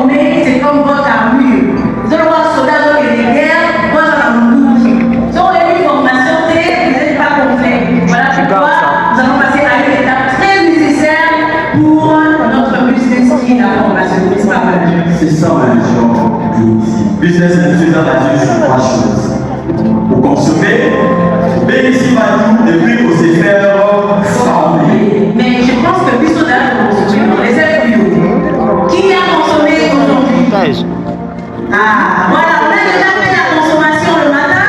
former, c'est comme votre armure. Vous allez voir soldats qui sont guerres, moi j'en ai beaucoup. Si on a une formation, vous n'êtes pas complet. Voilà pourquoi nous allons passer à une étape très nécessaire pour notre business qui est la formation. C'est pas mal. C'est ça ma mission ici. Business est basé sur trois choses. Vous consommez, mais ici Madou, et puis vous allez faire former. Mais je pense que puisqu'on a consommé, on les a plus. Qui a consommé aujourd'hui? Ah, voilà, on a déjà fait la consommation le matin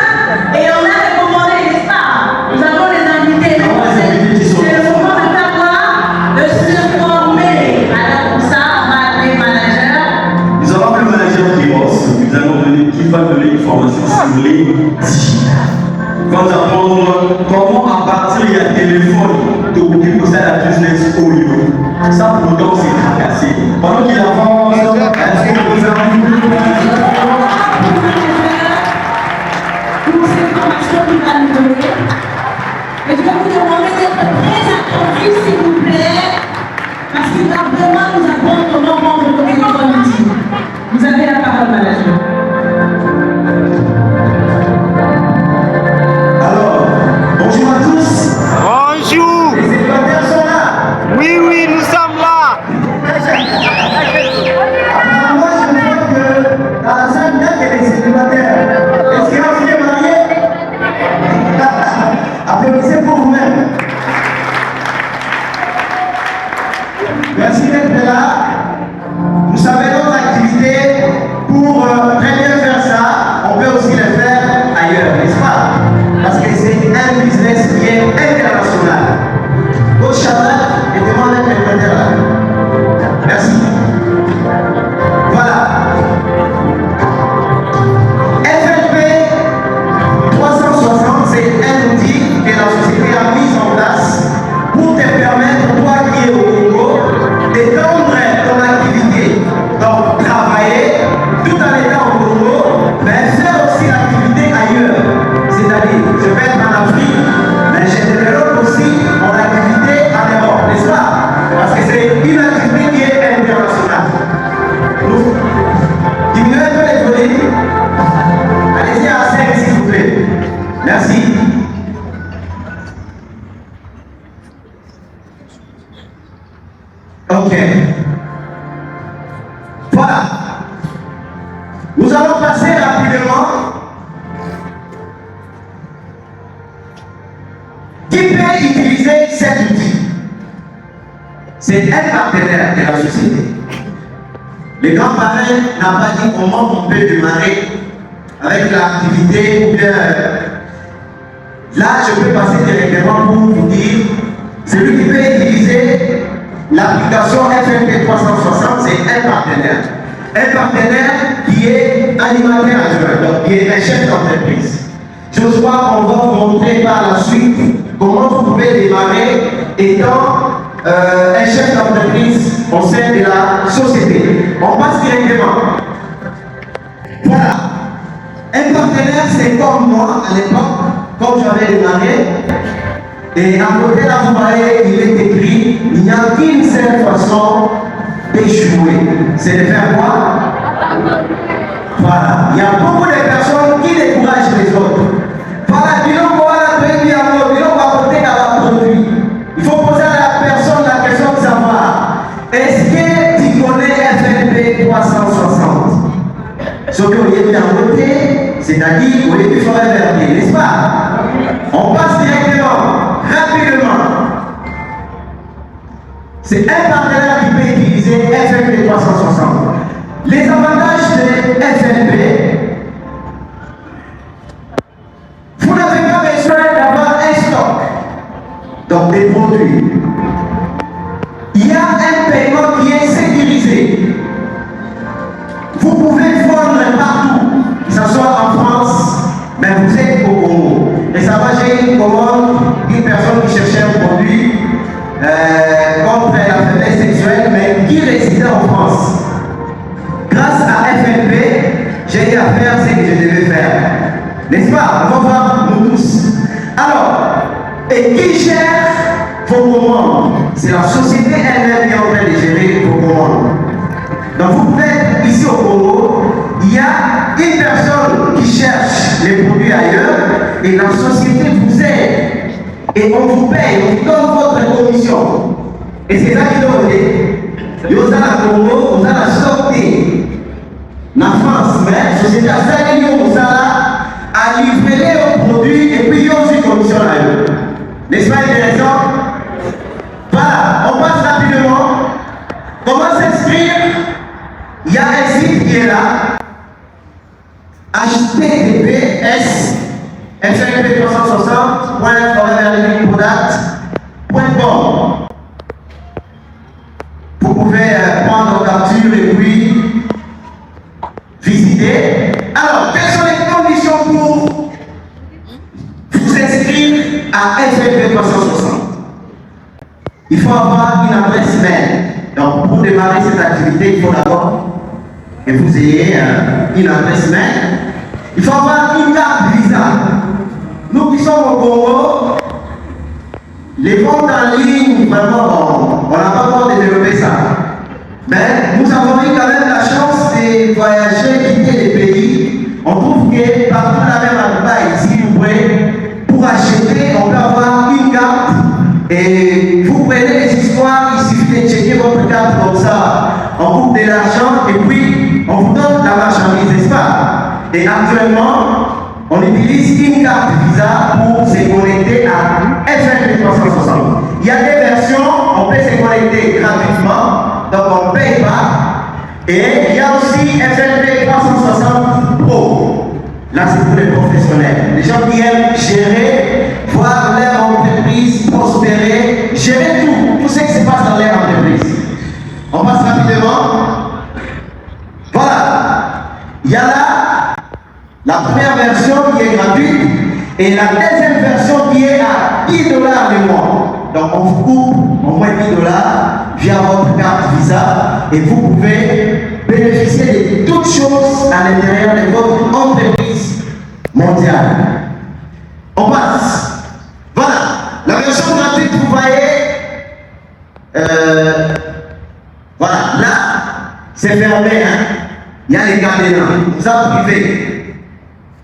et on a recommandé, n'est-ce pas? Nous avons les invités. C'est le moment de faire quoi? De se former. Alors pour ça, on va appeler manager. Nous avons appelé le manager qui va donner une formation sur les digitales. Il va nous apprendre comment à partir du téléphone de vous poser la business au lieu. Ça pour autant c'est tracassé. Pendant qu'il avance, est-ce qu'on peut faire un peu Pour cette formation qu'il va nous donner, et je vais vous demander d'être très attentifs s'il vous plaît, parce qu'il va vraiment nous apprendre comment vendre le téléphone utile. Vous avez la parole, manager. Bonjour à tous. Bonjour. Les célibataires sont là. Oui, oui, nous sommes là. Moi, je vois que dans la salle, il y a des célibataires. Est-ce que vous êtes mariés? Applaudissez pour vous-même. Merci d'être là. Vous savez, notre activité, pour très bien faire ça, on peut aussi le faire ailleurs, n'est-ce pas? Parce que c'est un business qui est international. Au Shabbat, et demandez de là. Merci. Voilà. FLP 360, c'est un outil que la société a mis en place pour te permettre, toi qui es au Congo, d'étendre ton activité. Donc, travailler tout en étant au Congo, mais faire aussi l'activité ailleurs. C'est-à-dire, je vais être en Afrique, mais je développe aussi mon activité en Europe, n'est-ce pas? Parce que c'est une activité qui est internationale. Diminuez un peu les volumes. Allez-y à 5 s'il vous plaît. Merci. Ok. Voilà. Nous allons passer rapidement. Qui peut utiliser cet outil? C'est un partenaire de la société. Le grand parrain n'a pas dit comment on peut démarrer avec l'activité ou bien. Là, je peux passer directement pour vous dire, celui qui peut utiliser l'application FMP 360, c'est un partenaire. Un partenaire qui est animateur adjoint, donc qui est un chef d'entreprise. Je crois qu'on va vous montrer par la suite comment vous pouvez démarrer étant un chef d'entreprise au sein de la société. On passe directement. Voilà. Un partenaire, c'est comme moi à l'époque, quand j'avais démarré. Et à côté là, vous voyez, il est écrit, il n'y a qu'une seule façon d'échouer. C'est de faire quoi? Voilà. Il y a beaucoup de personnes qui découragent les autres. Voilà, il faut poser à la personne la question de savoir, est-ce que tu connais FLP 360? Ce que vous avez à côté, c'est-à-dire, au lieu de faire un verdier, n'est-ce pas? On passe directement, rapidement. C'est un partenaire qui peut utiliser FLP 360. Les avantages de FLP, vous n'avez pas besoin d'avoir un stock, donc des produits. Il y a un paiement qui est sécurisé. Vous pouvez vendre partout, que ce soit en France, mais vous êtes au Congo. Et ça va, j'ai une commande d'une personne qui cherchait un produit contre la faiblesse sexuelle, mais qui résidait en France. Grâce à FNP, j'ai eu à faire ce que je devais faire. N'est-ce pas? On va voir nous tous. Alors, et qui gère vos commandes? C'est la société elle-même qui est en train de gérer vos commandes. Donc vous pouvez être ici une personne qui cherche les produits ailleurs et la société vous aide et on vous paye, on vous donne votre commission. Et c'est ça qui doit être. Vous avez la Congo, vous avez la sortie. En France, mais la société a fait à livrer les produits et puis il y a aussi une commission là. N'est-ce pas intéressant? Voilà, on passe rapidement. Comment s'inscrire? Il y a un site qui est là. https fnp360.com. Vous pouvez prendre capture et puis visiter. Alors, quelles sont les conditions pour vous inscrire à FNP 360? Il faut avoir une adresse mail. Donc, pour démarrer cette activité, il faut d'abord que vous ayez une adresse mail. Il faut avoir une carte Visa. Nous qui sommes au Congo, les ventes en ligne, vraiment, on n'a pas encore développé ça. Mais nous avons eu quand même la chance de voyager, quitter les pays. On trouve que partout la même adresse, si vous voulez, pour acheter, on peut avoir une carte. Et vous prenez les histoires, il suffit de checker votre carte comme ça. On coupe de l'argent et puis on vous donne la marchandise, n'est-ce pas? Et actuellement, on utilise une carte Visa pour se connecter à FNP 360. Il y a des versions, on peut se connecter gratuitement, donc on ne paye pas. Et il y a aussi FNP 360 Pro. Là, c'est pour les professionnels. Les gens qui aiment gérer, voir leur entreprise prospérer, gérer tout ce qui se passe dans leur entreprise. On passe rapidement. Voilà. Il y a là la première version qui est gratuite et la deuxième version qui est à $10 le mois. Donc on vous coupe au moins $10 via votre carte Visa et vous pouvez bénéficier de toutes choses à l'intérieur de votre entreprise mondiale. On passe. Voilà. La version gratuite, vous voyez, voilà, là, c'est fermé, hein. Il y a les caméras. Vous avez privé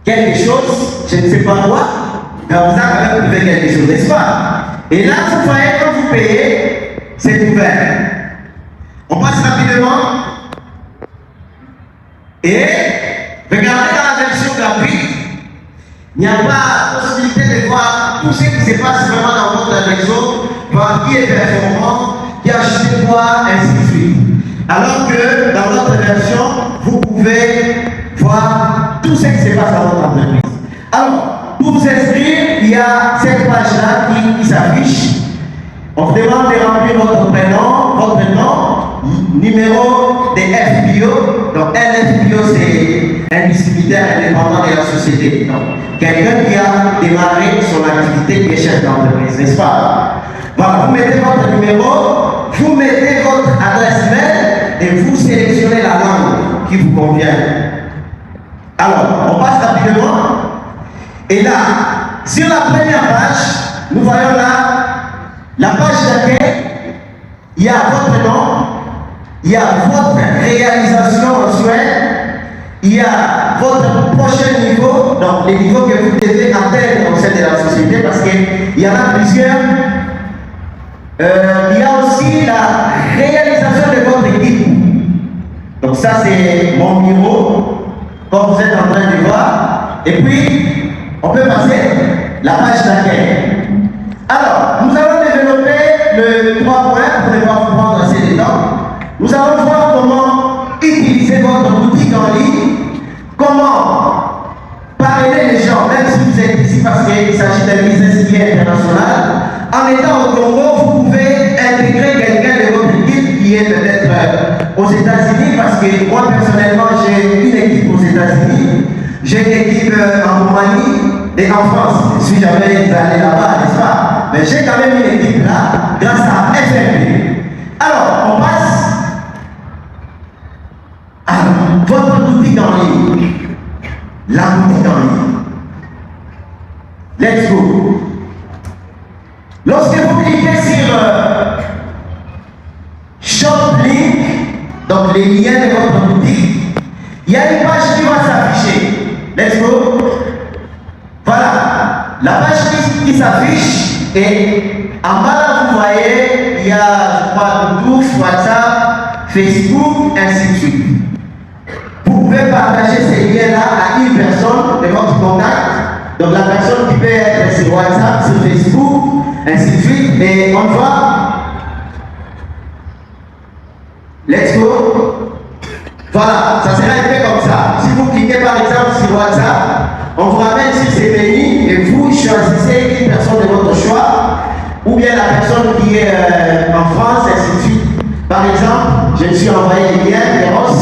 quelque chose, je ne sais pas quoi, mais vous avez quand même privé quelque chose, n'est-ce pas? Et là, vous voyez, quand vous payez, c'est ouvert. On passe rapidement. Et regardez dans la version gratuite, il n'y a pas possibilité de voir tout ce qui se passe vraiment dans votre réseau, voir qui est performant, qui a acheté quoi, ainsi de suite. Alors que dans notre version, vous pouvez voir tout ce qui se passe dans votre entreprise. Alors, pour vous inscrire, il y a cette page-là qui s'affiche. On vous demande de remplir votre prénom, votre nom, numéro de FPO. Donc, un FPO, c'est un distributeur indépendant de la société. Donc, quelqu'un qui a démarré son activité qui est chef d'entreprise, n'est-ce pas? Voilà, vous mettez votre numéro, vous mettez votre adresse mail et vous sélectionnez la langue qui vous convient. Alors, on passe rapidement. Et là, sur la première page, nous voyons là la page d'accueil. Il y a votre nom, il y a votre réalisation mensuelle, il y a votre prochain niveau, donc les niveaux que vous devez atteindre au sein de la société, parce qu'il y en a plusieurs. Il y a aussi la réalisation de votre équipe. Donc ça c'est mon bureau, comme vous êtes en train de voir. Et puis, on peut passer la page d'accueil. Alors, nous allons développer le 3 points pour ne pas vous prendre assez de temps. Nous allons voir comment utiliser votre boutique en ligne, comment parrainer les gens, même si vous êtes ici parce qu'il s'agit d'un business qui est international. En étant au Congo, vous pouvez intégrer quelqu'un de votre équipe qui est peut-être aux États-Unis, parce que moi personnellement j'ai une équipe aux États-Unis, j'ai une équipe en Roumanie et en France. Je suis jamais allé là-bas, n'est-ce pas? Mais j'ai quand même une équipe là, grâce à FNP. Alors, on passe à votre boutique en ligne. La boutique en ligne. Let's go. Lorsque vous cliquez sur Shop Link, donc les liens de votre boutique, il y a une page qui va s'afficher. Let's go. Voilà. La page qui s'affiche et en bas là, vous voyez, il y a, je crois, Bluetooth, WhatsApp, Facebook, ainsi de suite. Vous pouvez partager ces liens-là à une personne de votre contact. Donc la personne qui peut être sur WhatsApp, sur Facebook, ainsi de suite. Et on va. Let's go. Voilà, ça sera un peu comme ça. Si vous cliquez par exemple sur WhatsApp, on vous ramène sur ces menus et vous choisissez une personne de votre choix ou bien la personne qui est en France, ainsi de suite. Par exemple, je me suis envoyé le lien, Eros.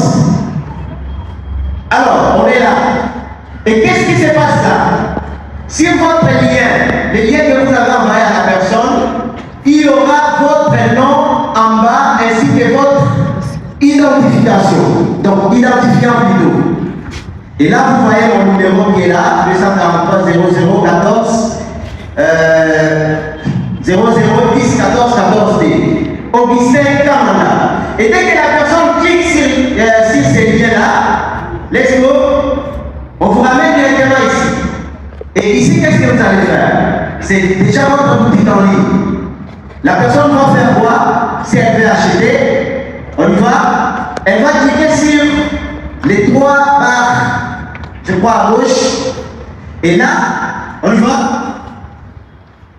Alors, on est là. Et qu'est-ce qui se passe là? Si votre lien, le lien que vous avez envoyé à la personne, il y aura votre nom en bas ainsi que votre identification. Donc, identifiant plutôt. Et là, vous voyez mon numéro qui est là, 243 0014 0010 14 14D. Augustin Kamana. Et dès que la personne clique sur ces liens-là, let's go, on vous ramène directement ici. Et ici, qu'est-ce que vous allez faire? C'est déjà votre boutique en ligne. La personne va faire quoi? Si elle veut acheter, on y va. Elle va cliquer sur les trois barres, je crois à gauche. Et là, on y va.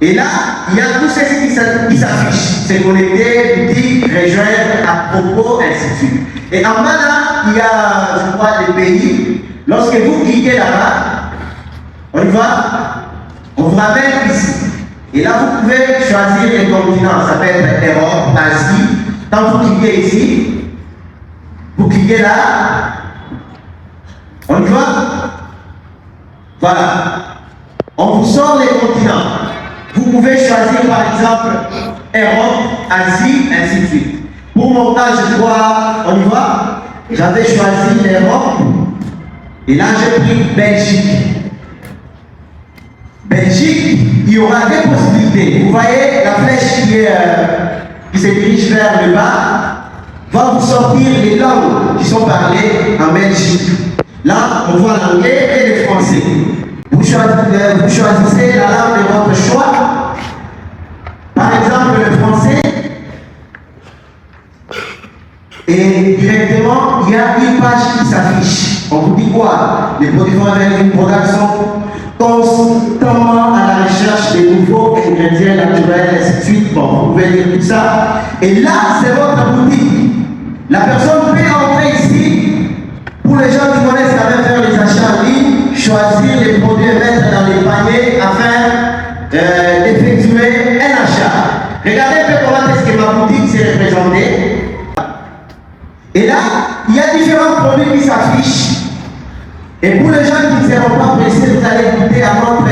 Et là, il y a tout ceci qui s'affiche. C'est connecté, boutique, rejoindre, à propos, ainsi de suite. Et en bas là, il y a, je crois, les pays. Lorsque vous cliquez là-bas, on y va, on vous ramène ici. Et là, vous pouvez choisir les continents. Ça peut être Europe, Asie. Quand vous cliquez ici, vous cliquez là, on y va. Voilà. On vous sort les continents. Vous pouvez choisir par exemple Europe, Asie, ainsi de suite. Pour mon cas, je crois, on y va. J'avais choisi l'Europe. Et là, j'ai pris Belgique. Belgique, il y aura deux possibilités. Vous voyez la flèche qui se dirige vers le bas, va vous sortir les langues qui sont parlées en Belgique. Là, on voit l'anglais et le français. Vous choisissez la langue de votre choix. Par exemple, le français. Et directement, il y a une page qui s'affiche. On vous dit quoi? Les produits une production constamment à la recherche de nouveaux ingrédients naturels, ainsi de suite. Bon, vous pouvez lire tout ça. Et là, c'est votre boutique. La personne peut entrer ici. Pour les gens qui connaissent quand même faire les achats en ligne, choisir les produits et mettre dans les paniers afin d'effectuer un achat. Regardez un peu comment est-ce que ma boutique s'est représentée. Et là, il y a différents produits qui s'affichent. Et pour les gens qui ne seront pas pressés, vous allez goûter à notre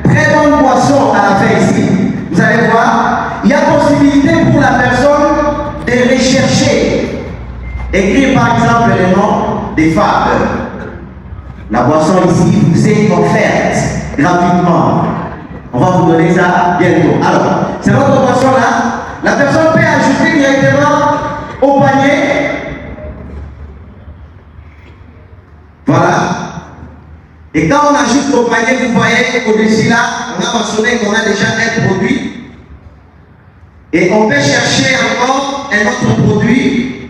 très bonne boisson à la fin ici. Vous allez voir, il y a possibilité pour la personne de rechercher. Écrire par exemple le nom des fables. La boisson ici vous est offerte gratuitement. On va vous donner ça bientôt. Alors, c'est votre boisson là. La personne peut ajouter directement au panier. Voilà. Et quand on ajoute au panier, vous voyez au-dessus là, on a mentionné qu'on a déjà un produit. Et on peut chercher encore un autre produit.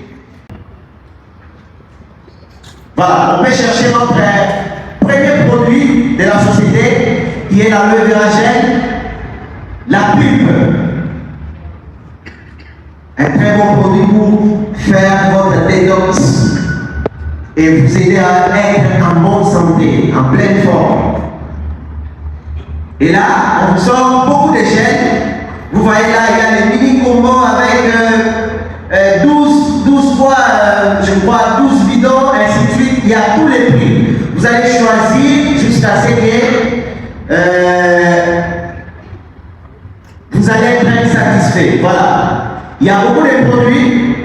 Voilà, on peut chercher notre premier produit de la société qui est la levuragène, la pulpe. Un très bon produit pour faire votre détox et vous aider à être en bonne santé, en pleine forme. Et là, on sort beaucoup de chaînes. Vous voyez là, il y a les mini combos avec 12 fois, je crois, 12 bidons, ainsi de suite. Il y a tous les prix. Vous allez choisir jusqu'à ce que vous allez être satisfait. Voilà. Il y a beaucoup de produits.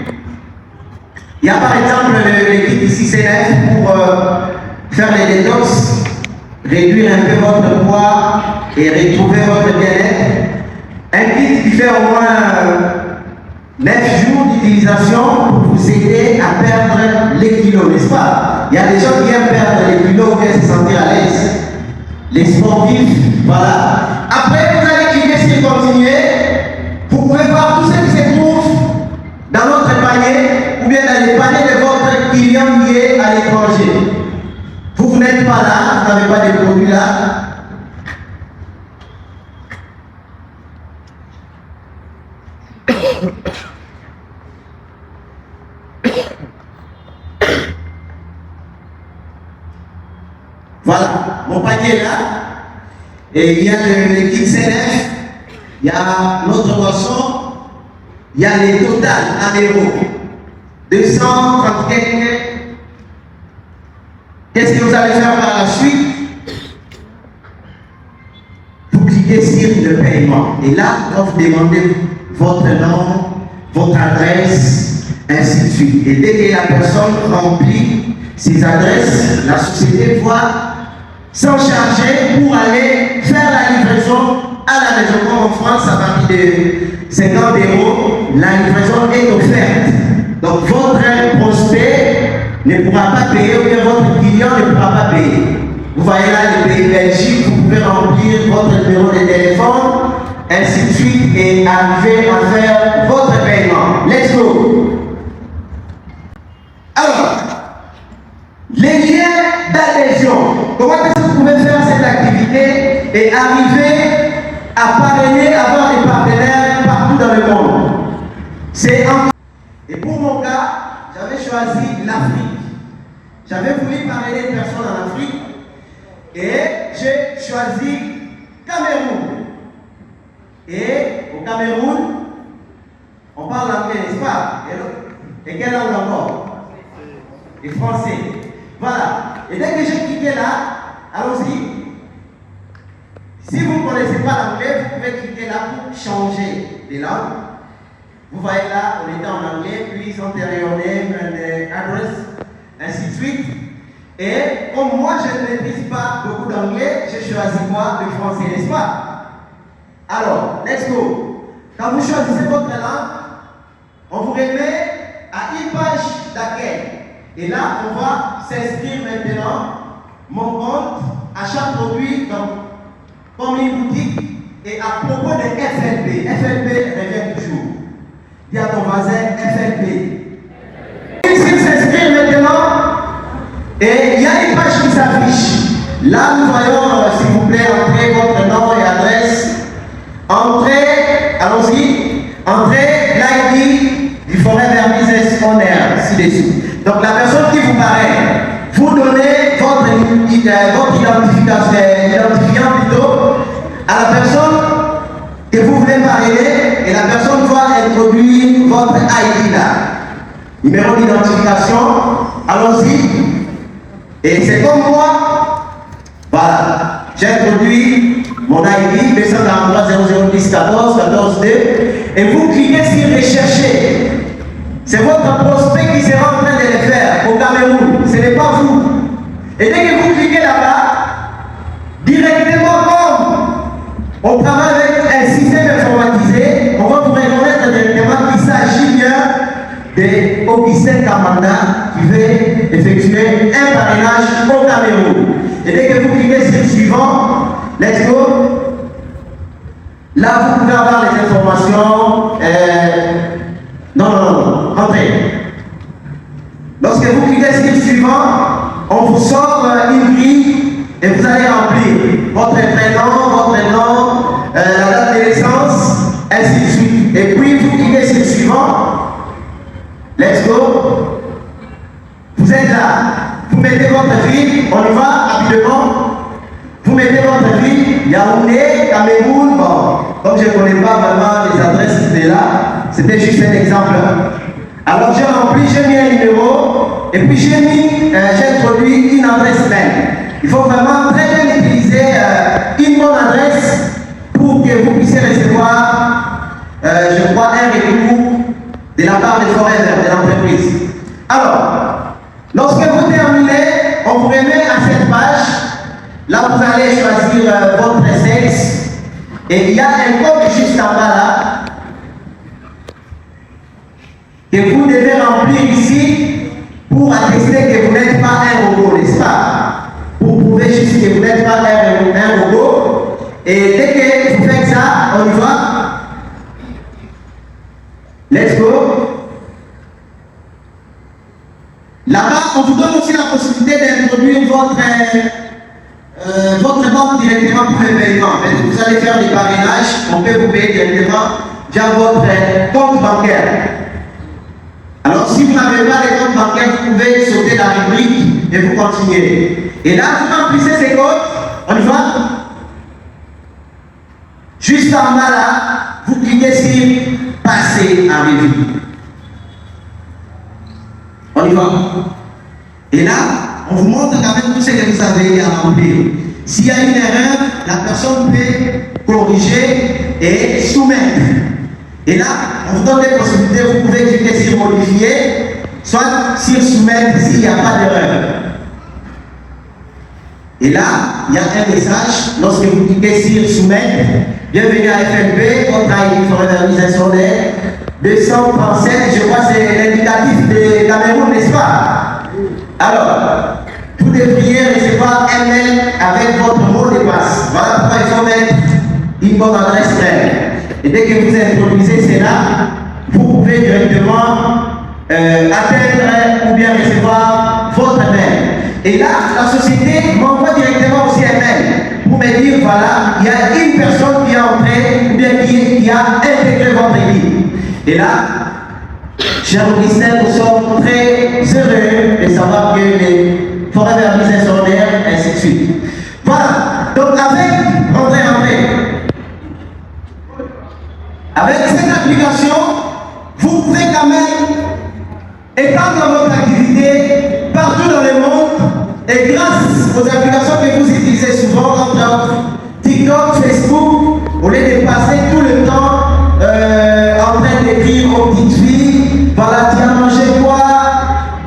Il y a par exemple le kit ici C9 pour faire les détox, réduire un peu votre poids et retrouver votre bien-être. Un kit qui fait au moins 9 jours d'utilisation pour vous aider à perdre les kilos, n'est-ce pas? Il y a des gens qui aiment perdre les kilos ou bien se sentir à les sportifs, voilà. Après, vous allez cliquer sur continuer. Vous pouvez voir tout ce qui se trouve dans notre panier ou bien dans les paniers de votre client lié à l'étranger. Vous n'êtes pas là, vous n'avez pas de produits là. Voilà, mon panier est là. Et il y a le kit CNF, il y a notre boisson, il y a les total Améro. 230 quelques. Qu'est-ce que vous allez faire par la suite? Vous cliquez sur le paiement. Et là, on va vous demander votre nom, votre adresse, ainsi de suite. Et dès que la personne remplit ses adresses, la société doit s'en charger pour aller faire la livraison à la maison. Comme en France, à partir de 50 €, la livraison est offerte. Donc votre prospect ne pourra pas payer ou bien votre client ne pourra pas payer. Vous voyez là le pays Belgique, vous pouvez remplir votre numéro de téléphone, ainsi de suite, et arriver à faire votre paiement. Let's go! Alors, les liens d'adhésion. Comment est-ce que vous pouvez faire cette activité et arriver à parrainer, avoir des partenaires partout dans le monde? C'est un... Et pour mon cas, j'avais choisi l'Afrique. J'avais voulu parrainer une personne en Afrique et j'ai choisi Cameroun. Et au Cameroun, on parle anglais, n'est-ce pas? Et quelle langue encore? Et français. Voilà. Et dès que j'ai cliqué là, allons-y. Si vous ne connaissez pas l'anglais, vous pouvez cliquer là pour changer de langue. Vous voyez là, on était en anglais, puis antérieur name and address, ainsi de suite. Et comme moi je ne maîtrise pas beaucoup d'anglais, j'ai choisi moi le français, n'est-ce pas? Alors, let's go. Quand vous choisissez votre langue, on vous remet à une page d'accueil. Et là, on va s'inscrire maintenant, mon compte, achat produit, donc, comme une boutique, et à propos de FLP. FLP revient toujours. Dis à ton voisin FLP. Il faut s'inscrire maintenant, et il y a une page qui s'affiche. Là, nous voyons, s'il vous plaît, entrez votre nom et adresse. Entrez, allons-y, entrez l'ID du Forever Business Owner, ci-dessus. Donc la personne qui vous paraît, vous donnez votre identifiant plutôt à la personne que vous voulez parrainer et la personne doit introduire votre ID là. Numéro d'identification, allons-y. Et c'est comme moi, voilà, j'ai introduit mon ID, 243 0010 14 14 2, et vous cliquez sur rechercher. C'est votre prospect qui sera en train de le faire au Cameroun, ce n'est pas vous. Et dès que vous cliquez là-bas, directement comme on travaille avec un système informatisé, on va vous reconnaître directement qu'il s'agit bien d'Augustin Kamanda qui veut effectuer un parrainage au Cameroun. Et dès que vous cliquez sur suivant, let's go. Là, vous pouvez avoir les informations. Non, rentrez. Lorsque vous cliquez sur le suivant, on vous sort une grille et vous allez remplir votre prénom, votre nom, la date de naissance, ainsi de suite. Et puis vous cliquez sur le suivant. Let's go. Vous êtes là. Vous mettez votre ville, on y va rapidement. Vous mettez votre ville, Yaoundé, Cameroun, bon, comme je ne connais pas vraiment les adresses de là, c'était juste un exemple. Alors j'ai rempli, j'ai mis un numéro, et puis j'ai introduit une adresse mail. Il faut vraiment très bien utiliser une bonne adresse pour que vous puissiez recevoir, je crois, un retour de la part des foraines de l'entreprise. Alors, lorsque vous terminez, on vous remet à cette page. Là, vous allez choisir votre sexe. Et il y a un code juste en bas là que vous devez remplir ici pour attester que vous n'êtes pas un robot, n'est-ce pas? Pour prouver juste que vous n'êtes pas un Et dès que vous faites ça, on y va. Let's go. Là-bas, on vous donne aussi la possibilité d'introduire votre banque directement pour le paiement. Vous allez faire des parrainages, on peut vous payer directement via votre compte bancaire. Alors, si vous n'avez pas de compte bancaire, vous pouvez sauter la rubrique et vous continuez. Et là, vous remplissez ces codes, on y va. Juste en bas là, vous cliquez sur passer en revue. On y va. Et là, on vous montre quand même tout ce que vous avez à remplir. S'il y a une erreur, la personne peut corriger et soumettre. Et là, on vous donne des possibilités, vous pouvez cliquer sur modifier, soit sur soumettre s'il n'y a pas d'erreur. Et là, il y a un message, lorsque vous cliquez sur soumettre, bienvenue à FNP, votre organisation d'aide, 237, je crois que c'est l'indicatif de Cameroun, n'est-ce pas? Alors, vous devriez recevoir un mail avec votre mot de passe. Voilà pourquoi il faut mettre une bonne adresse mail. Et dès que vous introduisez cela, vous pouvez directement atteindre ou bien recevoir votre mail. Et là, la société m'envoie directement aussi un mail pour me dire, voilà, il y a une personne qui est entrée ou bien qui a intégré votre équipe. Et là, chers Augustin, nous sommes très heureux de savoir que les Forever Business Ordinaire, ainsi de suite. Voilà, donc avec cette application, vous pouvez quand même étendre votre activité partout dans le monde. Et grâce aux applications que vous utilisez souvent, entre TikTok, Facebook, au lieu de passer tout le temps en train d'écrire aux petites filles, voilà, tu as mangé quoi,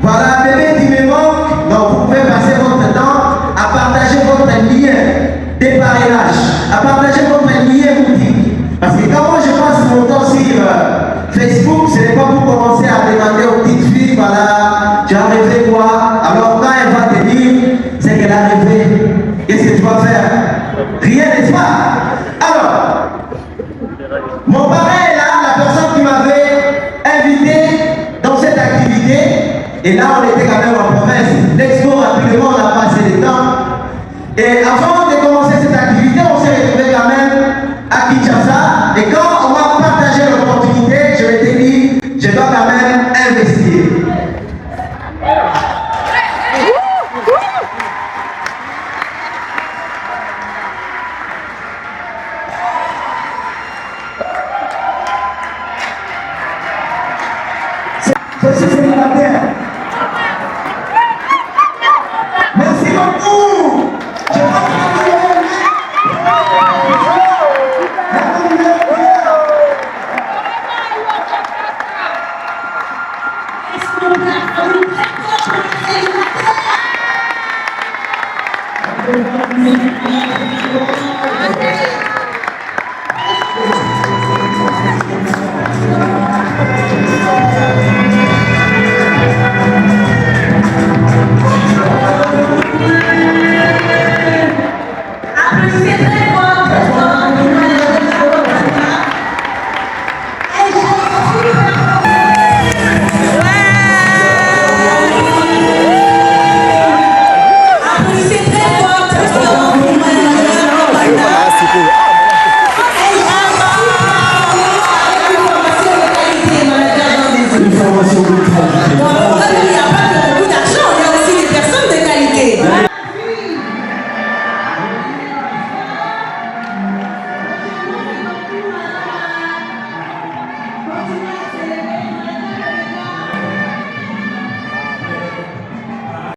voilà, bébé, tu me manques. Donc vous pouvez passer votre temps à partager votre lien de parrainage, à partager votre lien boutique. Parce que quand moi je passe mon temps sur Facebook, ce n'est pas pour commencer à demander aux petites filles, voilà, tu as rêvé quoi. Alors quand elle va te dire, c'est qu'elle a rêvé, qu'est-ce que tu vas faire? Rien, n'est-ce pas? Alors, mon parrain est là, la personne qui m'avait invité dans cette activité, et là on était quand même en province. L'expo rapidement, on a passé le temps. Et avant de commencer cette activité, on s'est retrouvé quand même à Kinshasa. Et quand on m'a partagé l'opportunité, je m'étais dit, je dois quand même investir. Je suis célibataire. Merci beaucoup. Je pense que vous avez aimé. Est-ce qu'on peut applaudir très fort pour les célibataires?